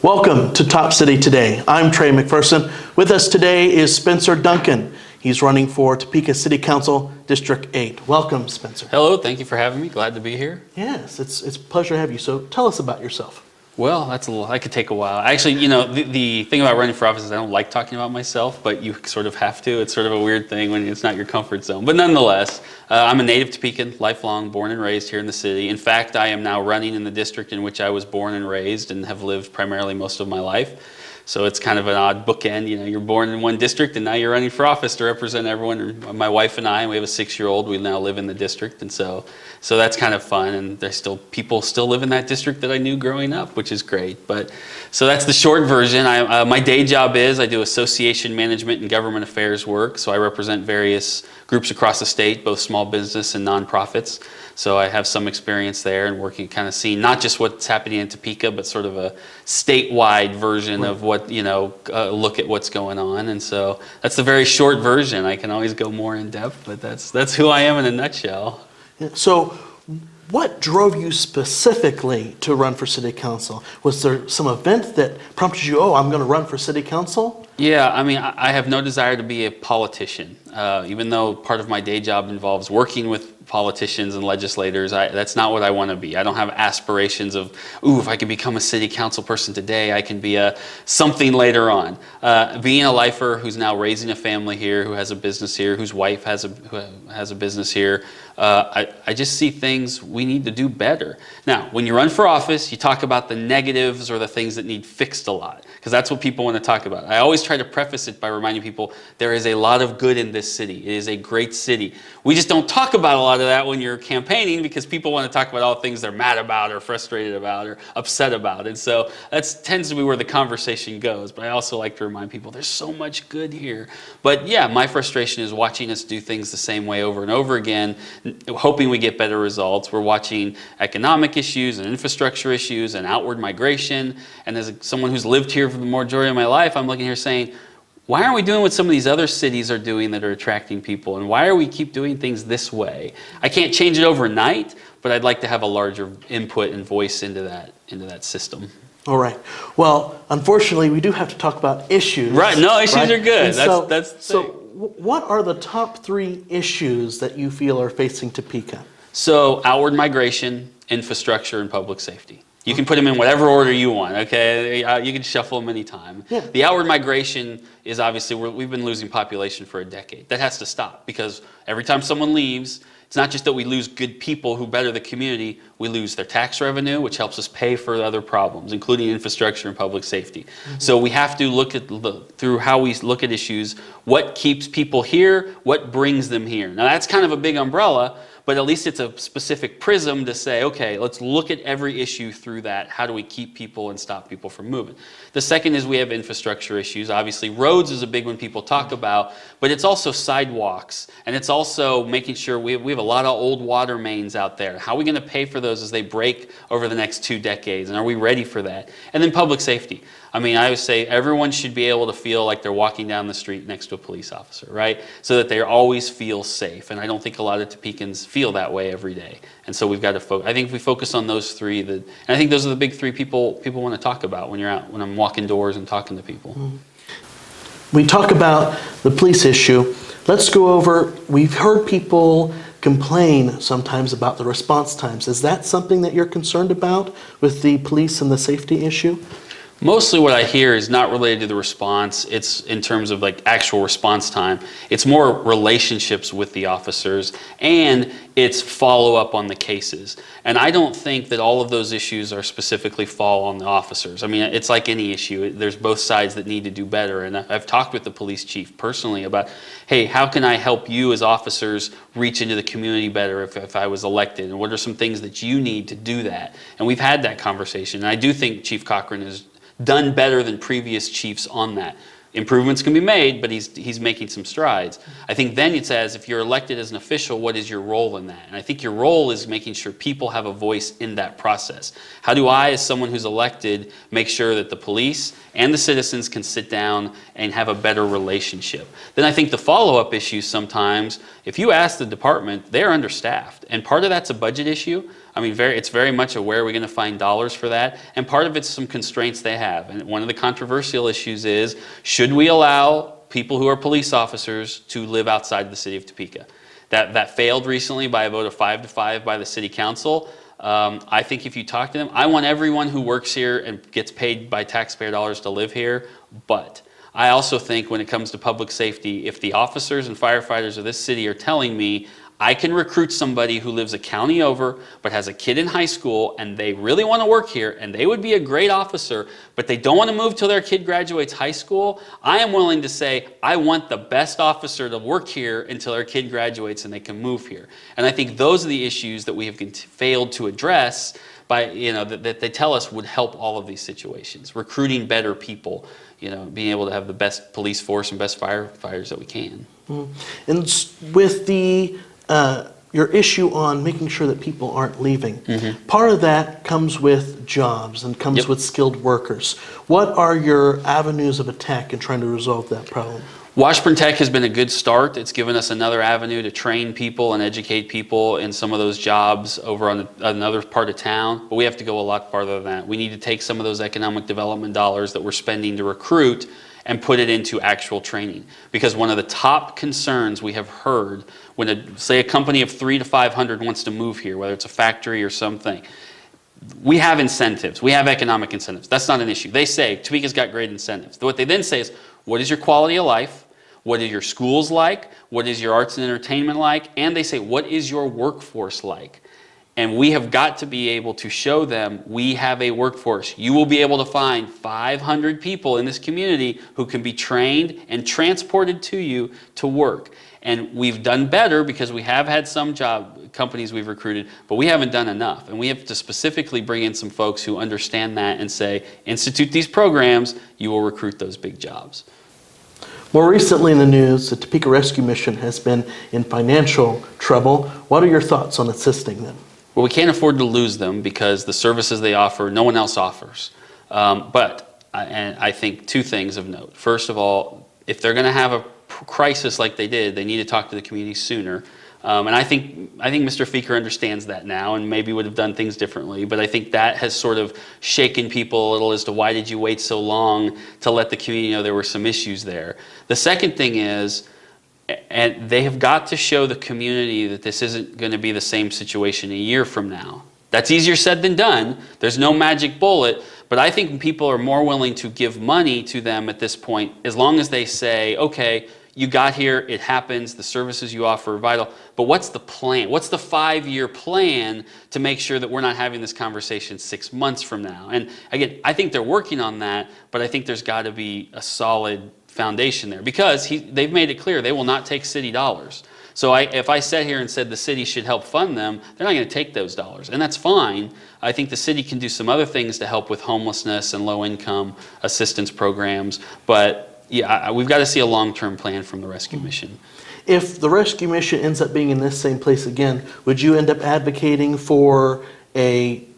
Welcome to Top City Today. I'm Trey McPherson. With us today is Spencer Duncan. He's running for Topeka City Council, District 8. Welcome, Spencer. Hello, thank you for having me. Glad to be here. Yes, it's a pleasure to have you. So tell us about yourself. Well, that could take a while. Actually, the thing about running for office is I don't like talking about myself, but you sort of have to. It's sort of a weird thing when it's not your comfort zone. But nonetheless, I'm a native Topekan, lifelong, born and raised here in the city. In fact, I am now running in the district in which I was born and raised and have lived primarily most of my life. So it's kind of an odd bookend. You're born in one district and now you're running for office to represent everyone. My wife and I, we have a 6-year-old, we now live in the district. And so that's kind of fun. And there's people still live in that district that I knew growing up, which is great. But so that's the short version. My day job is I do association management and government affairs work. So I represent various groups across the state, both small business and nonprofits. So I have some experience there and working, kind of seeing not just what's happening in Topeka, but sort of a statewide version of what, look at what's going on. And so that's the very short version. I can always go more in depth, but that's who I am in a nutshell. Yeah. So what drove you specifically to run for city council? Was there some event that prompted you, I'm going to run for city council? Yeah, I have no desire to be a politician. Even though part of my day job involves working with politicians and legislators, that's not what I want to be. I don't have aspirations of, if I can become a city council person today, I can be something later on. Being a lifer who's now raising a family here, who has a business here, whose wife has a business here, I just see things we need to do better. Now, when you run for office, you talk about the negatives or the things that need fixed a lot, because that's what people want to talk about. I always try to preface it by reminding people there is a lot of good in this city. It is a great city. We just don't talk about a lot of that when you're campaigning because people want to talk about all the things they're mad about or frustrated about or upset about. And so that tends to be where the conversation goes. But I also like to remind people there's so much good here. But yeah, my frustration is watching us do things the same way over and over again, hoping we get better results. We're watching economic issues and infrastructure issues and outward migration. And as someone who's lived here for the majority of my life, I'm looking here saying, why aren't we doing what some of these other cities are doing that are attracting people? And why are we keep doing things this way? I can't change it overnight, but I'd like to have a larger input and voice into that system. All right. Well, unfortunately, we do have to talk about issues. Right. No, issues are good. So what are the top 3 issues that you feel are facing Topeka? So outward migration, infrastructure, and public safety. You can put them in whatever order you want, okay? You can shuffle them anytime. Yeah. The outward migration is obviously, we've been losing population for a decade. That has to stop because every time someone leaves, it's not just that we lose good people who better the community, we lose their tax revenue, which helps us pay for other problems, including infrastructure and public safety. Mm-hmm. So we have to look at, through how we look at issues, what keeps people here, what brings them here. Now that's kind of a big umbrella, but at least it's a specific prism to say, okay, let's look at every issue through that. How do we keep people and stop people from moving? The second is we have infrastructure issues. Obviously, roads is a big one people talk about, but it's also sidewalks, and it's also making sure we have a lot of old water mains out there. How are we going to pay for those as they break over the next 2 decades, and are we ready for that? And then public safety. I would say everyone should be able to feel like they're walking down the street next to a police officer, right? So that they always feel safe. And I don't think a lot of Topekans feel that way every day. And so we've got to focus. I think if we focus on those 3, and I think those are the big 3 people want to talk about when I'm walking doors and talking to people. Mm-hmm. We talk about the police issue. Let's go over, we've heard people complain sometimes about the response times. Is that something that you're concerned about with the police and the safety issue? Mostly what I hear is not related to the response. It's in terms of like actual response time. It's more relationships with the officers and it's follow up on the cases. And I don't think that all of those issues are specifically fall on the officers. It's like any issue. There's both sides that need to do better. And I've talked with the police chief personally about, hey, how can I help you as officers reach into the community better if I was elected? And what are some things that you need to do that? And we've had that conversation. And I do think Chief Cochran is done better than previous chiefs on that. Improvements can be made, but he's making some strides. I think then it says, if you're elected as an official, what is your role in that? And I think your role is making sure people have a voice in that process. How do I, as someone who's elected, make sure that the police and the citizens can sit down and have a better relationship? Then I think the follow-up issues sometimes, if you ask the department, they're understaffed. And part of that's a budget issue. I mean, it's very much a where are we going to find dollars for that? And part of it's some constraints they have. And one of the controversial issues is, should we allow people who are police officers to live outside the city of Topeka? That failed recently by a vote of 5-5 by the city council. I think if you talk to them, I want everyone who works here and gets paid by taxpayer dollars to live here, but I also think when it comes to public safety, if the officers and firefighters of this city are telling me I can recruit somebody who lives a county over but has a kid in high school and they really want to work here and they would be a great officer, but they don't want to move till their kid graduates high school, I am willing to say I want the best officer to work here until their kid graduates and they can move here. And I think those are the issues that we have failed to address by, that they tell us would help all of these situations. Recruiting better people, being able to have the best police force and best firefighters that we can. And with your issue on making sure that people aren't leaving, part of that comes with jobs and comes with skilled workers. What are your avenues of attack in trying to resolve that problem? Washburn Tech has been a good start. It's given us another avenue to train people and educate people in some of those jobs over on another part of town, but we have to go a lot farther than that. We need to take some of those economic development dollars that we're spending to recruit and put it into actual training. Because one of the top concerns we have heard when, say, a company of 300 to 500 wants to move here, whether it's a factory or something, we have incentives. We have economic incentives. That's not an issue. They say, Topeka's got great incentives. What they then say is, what is your quality of life? What are your schools like? What is your arts and entertainment like? And they say, what is your workforce like? And we have got to be able to show them we have a workforce. You will be able to find 500 people in this community who can be trained and transported to you to work. And we've done better because we have had some job companies we've recruited, but we haven't done enough. And we have to specifically bring in some folks who understand that and say, institute these programs, you will recruit those big jobs. More recently in the news, the Topeka Rescue Mission has been in financial trouble. What are your thoughts on assisting them? Well, we can't afford to lose them because the services they offer, no one else offers. But I think two things of note. First of all, if they're going to have a crisis like they did, they need to talk to the community sooner. And I think Mr. Feeker understands that now and maybe would have done things differently. But I think that has sort of shaken people a little as to why did you wait so long to let the community know there were some issues there. The second thing is, and they have got to show the community that this isn't going to be the same situation a year from now. That's easier said than done. There's no magic bullet. But I think people are more willing to give money to them at this point as long as they say, okay, you got here, it happens, the services you offer are vital, but what's the plan? What's the 5-year plan to make sure that we're not having this conversation 6 months from now? And again, I think they're working on that, but I think there's got to be a solid foundation there because they've made it clear they will not take city dollars. So if I sat here and said the city should help fund them, they're not going to take those dollars, and that's fine. I think the city can do some other things to help with homelessness and low-income assistance programs, but yeah, we've got to see a long-term plan from the rescue mission. If the rescue mission ends up being in this same place again, would you end up advocating for a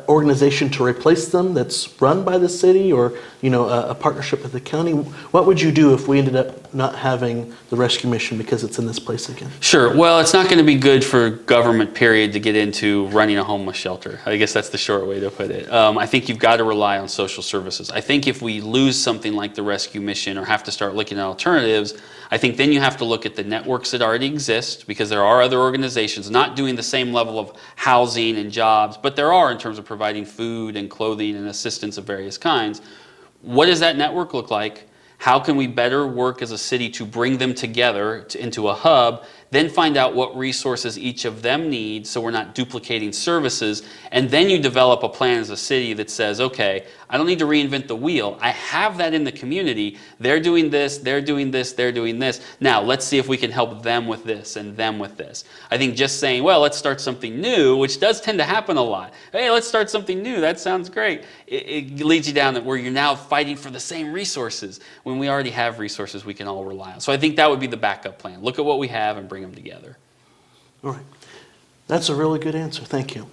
organization to replace them that's run by the city or a partnership with the county? What would you do if we ended up not having the rescue mission because it's in this place again? Sure. Well, it's not going to be good for government, period, to get into running a homeless shelter. I guess that's the short way to put it. I think you've got to rely on social services. I think if we lose something like the rescue mission or have to start looking at alternatives, I think then you have to look at the networks that already exist because there are other organizations not doing the same level of housing and jobs, but there are in terms of providing food and clothing and assistance of various kinds. What does that network look like? How can we better work as a city to bring them together into a hub, then find out what resources each of them need so we're not duplicating services, and then you develop a plan as a city that says, okay, I don't need to reinvent the wheel. I have that in the community. They're doing this, they're doing this, they're doing this. Now, let's see if we can help them with this and them with this. I think just saying, well, let's start something new, which does tend to happen a lot. Hey, let's start something new. That sounds great. It leads you down that where you're now fighting for the same resources when we already have resources we can all rely on. So I think that would be the backup plan. Look at what we have and bring them together. All right. That's a really good answer. Thank you.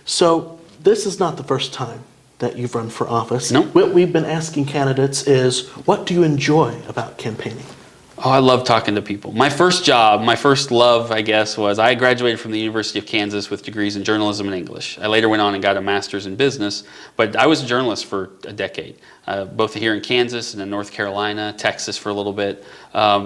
So this is not the first time that you've run for office. No. What we've been asking candidates is, what do you enjoy about campaigning? Oh, I love talking to people. My first job, my first love, I guess, was I graduated from the University of Kansas with degrees in journalism and English. I later went on and got a master's in business, but I was a journalist for a decade, both here in Kansas and in North Carolina, Texas for a little bit.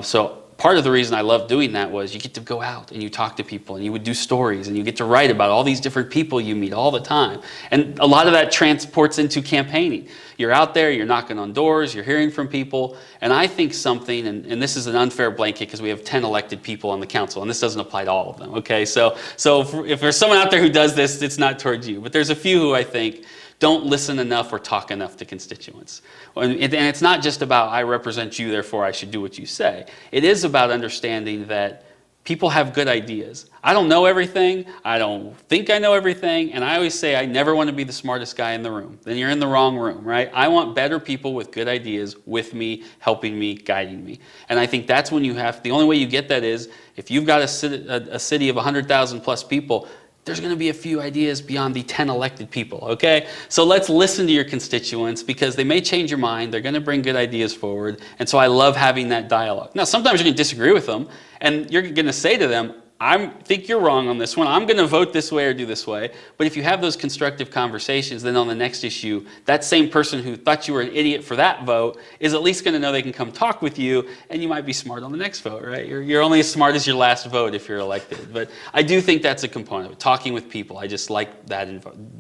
So part of the reason I loved doing that was you get to go out and you talk to people and you would do stories and you get to write about all these different people you meet all the time. And a lot of that transports into campaigning. You're out there, you're knocking on doors, you're hearing from people. And I think something, and this is an unfair blanket because we have 10 elected people on the council, and this doesn't apply to all of them, okay? So if there's someone out there who does this, it's not towards you. But there's a few who I think don't listen enough or talk enough to constituents. And it's not just about, I represent you, therefore I should do what you say. It is about understanding that people have good ideas. I don't know everything. I don't think I know everything. And I always say I never want to be the smartest guy in the room. Then you're in the wrong room, right? I want better people with good ideas with me, helping me, guiding me. And I think that's when the only way you get that is if you've got a city of 100,000 plus people, there's going to be a few ideas beyond the 10 elected people, okay? So let's listen to your constituents because they may change your mind. They're going to bring good ideas forward. And so I love having that dialogue. Now, sometimes you're going to disagree with them, and you're going to say to them, I think you're wrong on this one. I'm going to vote this way or do this way. But if you have those constructive conversations, then on the next issue, that same person who thought you were an idiot for that vote is at least going to know they can come talk with you, and you might be smart on the next vote, right? You're only as smart as your last vote if you're elected. But I do think that's a component of it, talking with people. I just like that,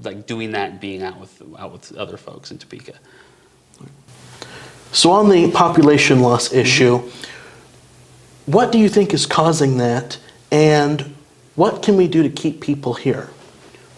like doing that and being out with other folks in Topeka. So on the population loss issue, what do you think is causing that? And what can we do to keep people here?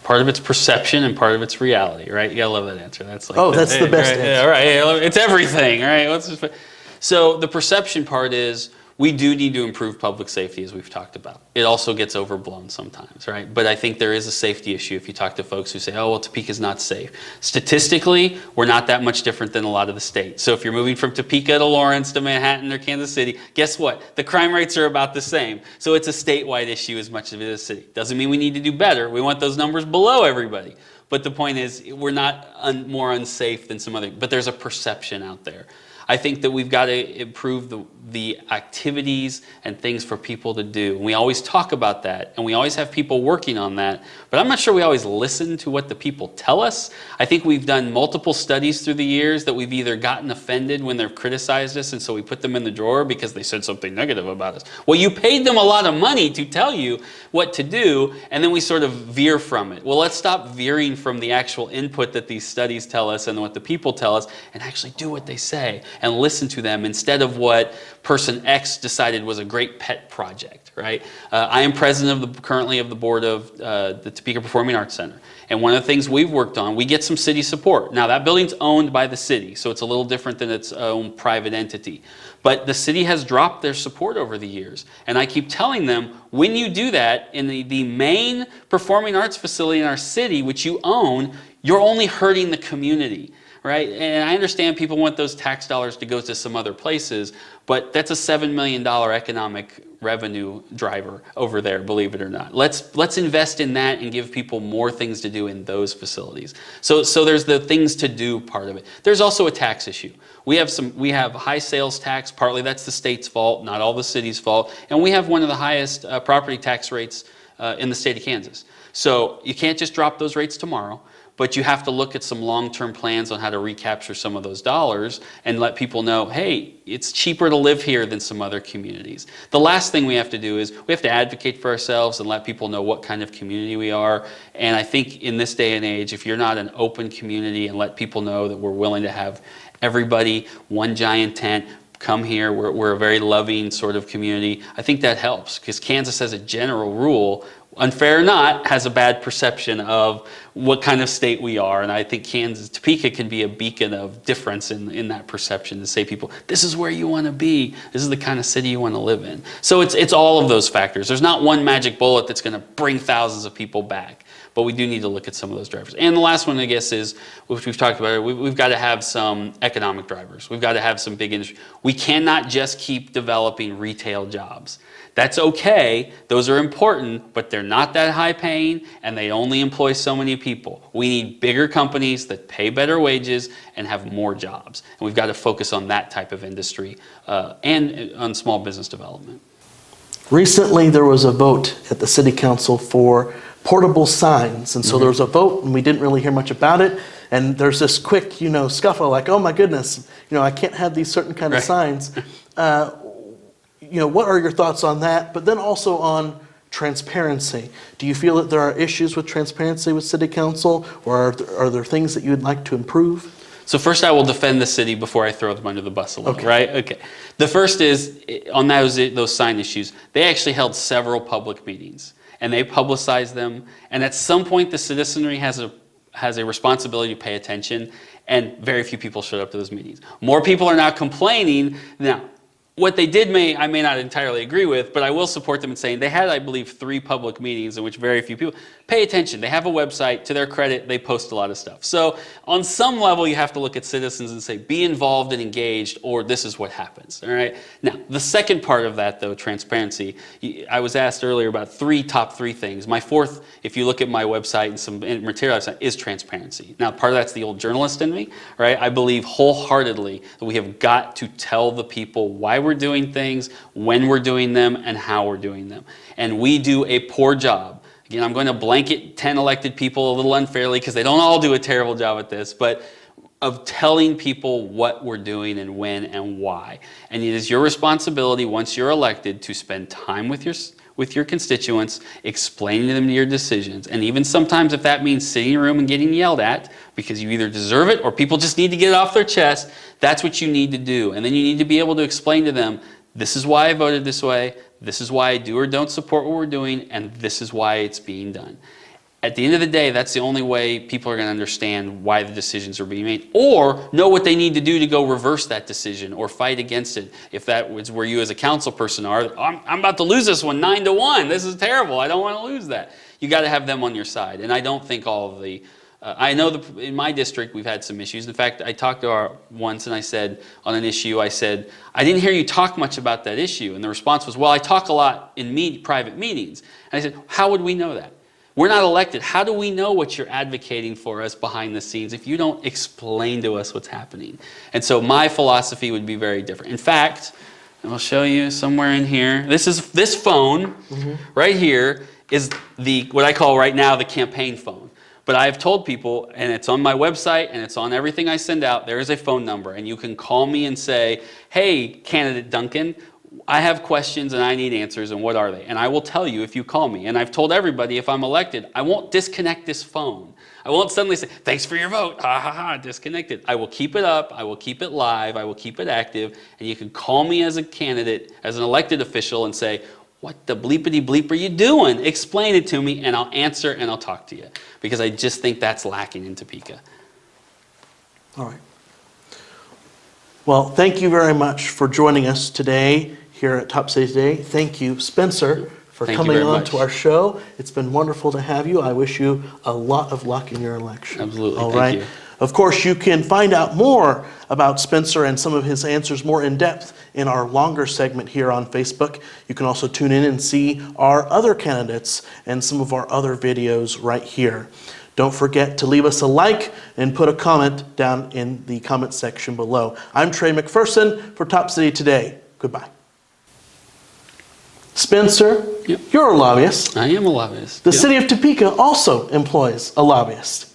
Part of it's perception and part of it's reality, right? You gotta love that answer. That's like that's the best right, answer. Yeah, right. It's everything, right? So the perception part is we do need to improve public safety, as we've talked about. It also gets overblown sometimes, right? But I think there is a safety issue if you talk to folks who say, oh, well, Topeka's not safe. Statistically, we're not that much different than a lot of the states. So if you're moving from Topeka to Lawrence to Manhattan or Kansas City, guess what? The crime rates are about the same. So it's a statewide issue as much as it is a city. Doesn't mean we need to do better. We want those numbers below everybody. But the point is, we're not more unsafe than some other, but there's a perception out there. I think that we've got to improve the activities and things for people to do. And we always talk about that, and we always have people working on that, but I'm not sure we always listen to what the people tell us. I think we've done multiple studies through the years that we've either gotten offended when they've criticized us, and so we put them in the drawer because they said something negative about us. Well, you paid them a lot of money to tell you what to do, and then we sort of veer from it. Well, let's stop veering from the actual input that these studies tell us and what the people tell us, and actually do what they say and listen to them instead of what person X decided was a great pet project, right? I am president currently of the board of the Topeka Performing Arts Center. And one of the things we've worked on, we get some city support. Now that building's owned by the city, so it's a little different than its own private entity. But the city has dropped their support over the years. And I keep telling them, when you do that in the main performing arts facility in our city, which you own, you're only hurting the community. Right? And I understand people want those tax dollars to go to some other places, but that's a $7 million economic revenue driver over there, believe it or not. Let's invest in that and give people more things to do in those facilities. So there's the things to do part of it. There's also a tax issue. We have high sales tax, partly that's the state's fault, not all the city's fault, and we have one of the highest property tax rates in the state of Kansas. So you can't just drop those rates tomorrow. But you have to look at some long-term plans on how to recapture some of those dollars and let people know, hey, it's cheaper to live here than some other communities. The last thing we have to do is we have to advocate for ourselves and let people know what kind of community we are. And I think in this day and age, if you're not an open community and let people know that we're willing to have everybody, one giant tent, come here, we're a very loving sort of community, I think that helps because Kansas, as a general rule, unfair or not, has a bad perception of what kind of state we are. And I think Topeka can be a beacon of difference in that perception to say people, this is where you want to be. This is the kind of city you want to live in. So it's all of those factors. There's not one magic bullet that's going to bring thousands of people back. but we do need to look at some of those drivers. And the last one, I guess, is, which we've talked about, we've got to have some economic drivers. We've got to have some big industry. We cannot just keep developing retail jobs. That's okay, those are important, but they're not that high paying and they only employ so many people. We need bigger companies that pay better wages and have more jobs. And we've got to focus on that type of industry and on small business development. Recently, there was a vote at the city council for portable signs. And so there was a vote and we didn't really hear much about it. And there's this quick, scuffle like, oh my goodness, I can't have these certain kind of signs. What are your thoughts on that? But then also on transparency. Do you feel that there are issues with transparency with city council, or are there things that you would like to improve? So first I will defend the city before I throw them under the bus a little, right? Okay. The first is, on those sign issues, they actually held several public meetings, and they publicized them, and at some point the citizenry has a responsibility to pay attention, and very few people showed up to those meetings. More people are now complaining. Now, what they did I may not entirely agree with, but I will support them in saying they had, I believe, 3 public meetings in which very few people pay attention. They have a website. To their credit, they post a lot of stuff. So on some level, you have to look at citizens and say, be involved and engaged, or this is what happens. All right. Now, the second part of that, though, transparency, I was asked earlier about top three things. My fourth, if you look at my website and some material, is transparency. Now, part of that's the old journalist in me, right? I believe wholeheartedly that we have got to tell the people why we're doing things, when we're doing them, and how we're doing them. And we do a poor job. Again, I'm going to blanket 10 elected people a little unfairly because they don't all do a terrible job at this, but of telling people what we're doing and when and why. And it is your responsibility once you're elected to spend time with your constituents, explaining to them your decisions. And even sometimes if that means sitting in a room and getting yelled at because you either deserve it or people just need to get it off their chest, that's what you need to do. And then you need to be able to explain to them, this is why I voted this way, this is why I do or don't support what we're doing, and this is why it's being done. At the end of the day, that's the only way people are going to understand why the decisions are being made, or know what they need to do to go reverse that decision or fight against it. If that was where you as a council person are, I'm about to lose this one 9-1. This is terrible. I don't want to lose that. You got to have them on your side. And I don't think all of the I know in my district we've had some issues. In fact, I talked to her once and I said, on an issue, I said, I didn't hear you talk much about that issue. And the response was, well, I talk a lot in private meetings. And I said, how would we know that? We're not elected. How do we know what you're advocating for us behind the scenes if you don't explain to us what's happening? And so my philosophy would be very different. In fact, I'll show you somewhere in here. This phone right here is what I call right now the campaign phone. But I have told people, and it's on my website, and it's on everything I send out, there is a phone number, and you can call me and say, hey, candidate Duncan, I have questions and I need answers, and what are they? And I will tell you if you call me. And I've told everybody if I'm elected, I won't disconnect this phone. I won't suddenly say, thanks for your vote, ha ha ha, disconnected. I will keep it up, I will keep it live, I will keep it active, and you can call me as a candidate, as an elected official, and say, what the bleepity bleep are you doing? Explain it to me, and I'll answer and I'll talk to you. Because I just think that's lacking in Topeka. All right. Well, thank you very much for joining us today here at Top City Today. Thank you, Spencer, for coming on to our show. It's been wonderful to have you. I wish you a lot of luck in your election. Absolutely. All right. Thank you. Of course, you can find out more about Spencer and some of his answers more in depth in our longer segment here on Facebook. You can also tune in and see our other candidates and some of our other videos right here. Don't forget to leave us a like and put a comment down in the comment section below. I'm Trey McPherson for Top City Today. Goodbye. Spencer, Yep. You're a lobbyist. I am a lobbyist. The Yep. city of Topeka also employs a lobbyist.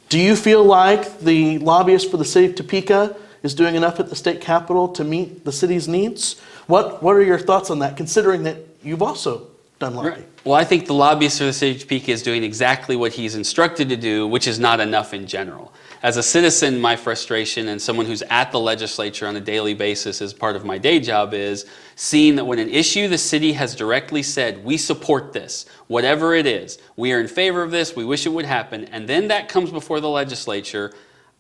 Do you feel like the lobbyist for the city of Topeka is doing enough at the state capitol to meet the city's needs? What are your thoughts on that, considering that you've also done lobbying? Right. Well, I think the lobbyist for the city of Topeka is doing exactly what he's instructed to do, which is not enough in general. As a citizen, my frustration, and someone who's at the legislature on a daily basis as part of my day job, is seeing that when an issue the city has directly said, we support this, whatever it is, we are in favor of this, we wish it would happen, and then that comes before the legislature,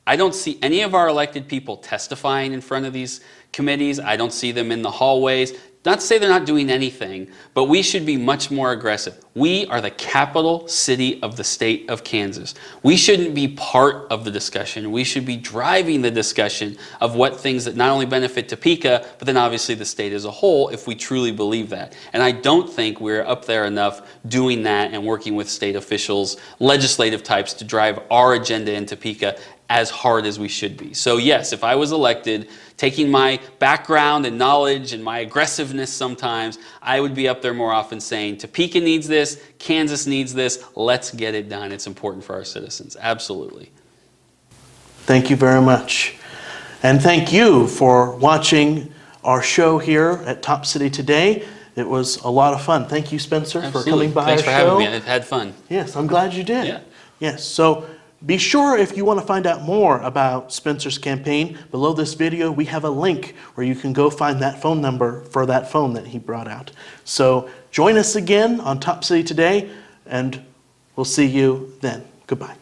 I don't see any of our elected people testifying in front of these committees. I don't see them in the hallways Not to say they're not doing anything, but we should be much more aggressive. We are the capital city of the state of Kansas. We shouldn't be part of the discussion. We should be driving the discussion of what things that not only benefit Topeka, but then obviously the state as a whole, if we truly believe that. And I don't think we're up there enough doing that and working with state officials, legislative types, to drive our agenda in Topeka as hard as we should be. So yes, if I was elected, taking my background and knowledge and my aggressiveness sometimes, I would be up there more often saying, Topeka needs this, Kansas needs this, let's get it done. It's important for our citizens. Absolutely. Thank you very much. And thank you for watching our show here at Top City Today. It was a lot of fun. Thank you, Spencer, Absolutely. for coming by Thanks our for show. having me. I've had fun. Yes, I'm glad you did. Yeah. Yes, so be sure, if you want to find out more about Spencer's campaign, below this video we have a link where you can go find that phone number for that phone that he brought out. So join us again on Top City Today, and we'll see you then. Goodbye.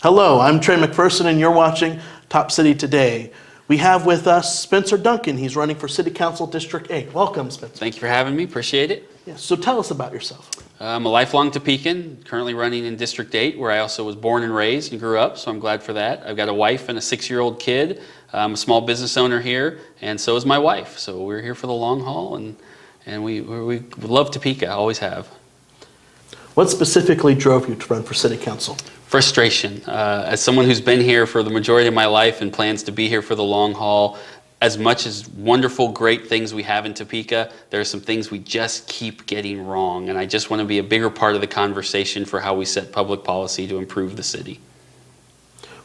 Hello, I'm Trey McPherson, and you're watching Top City Today. We have with us Spencer Duncan. He's running for City Council District 8. Welcome, Spencer. Thank you for having me. Appreciate it. Yes, so tell us about yourself. I'm a lifelong Topekan, currently running in District 8, where I also was born and raised and grew up, so I'm glad for that. I've got a wife and a 6-year-old kid. I'm a small business owner here, and so is my wife. So we're here for the long haul, and we love Topeka, always have. What specifically drove you to run for City Council? Frustration. As someone who's been here for the majority of my life and plans to be here for the long haul, as much as wonderful, great things we have in Topeka, there are some things we just keep getting wrong. And I just want to be a bigger part of the conversation for how we set public policy to improve the city.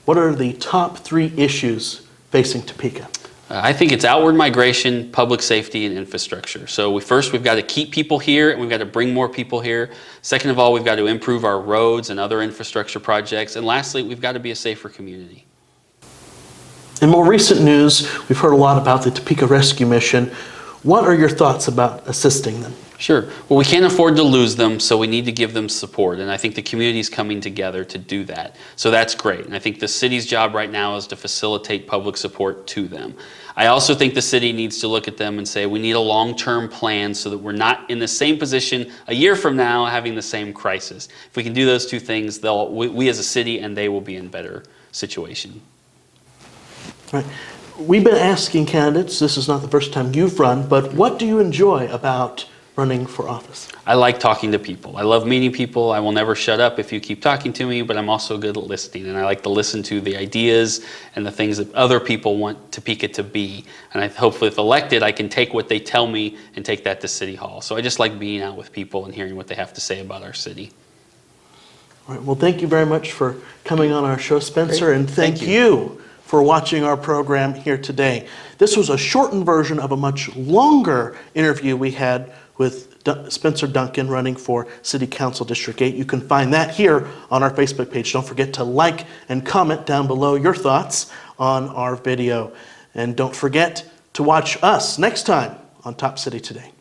What are the top 3 issues facing Topeka? I think it's outward migration, public safety, and infrastructure. So first, we've got to keep people here, and we've got to bring more people here. Second of all, we've got to improve our roads and other infrastructure projects. And lastly, we've got to be a safer community. In more recent news, we've heard a lot about the Topeka Rescue Mission. What are your thoughts about assisting them? Sure. Well, we can't afford to lose them, so we need to give them support. And I think the community is coming together to do that. So that's great. And I think the city's job right now is to facilitate public support to them. I also think the city needs to look at them and say, we need a long-term plan so that we're not in the same position a year from now having the same crisis. If we can do those two things, we as a city and they will be in better situation. Right. We've been asking candidates, this is not the first time you've run, but what do you enjoy about running for office? I like talking to people. I love meeting people. I will never shut up if you keep talking to me, but I'm also good at listening, and I like to listen to the ideas and the things that other people want Topeka to be. And hopefully if elected, I can take what they tell me and take that to City Hall. So I just like being out with people and hearing what they have to say about our city. All right. Well, thank you very much for coming on our show, Spencer, Great. and thank you for watching our program here today. This was a shortened version of a much longer interview we had with Spencer Duncan running for City Council District 8. You can find that here on our Facebook page. Don't forget to like and comment down below your thoughts on our video. And don't forget to watch us next time on Top City Today.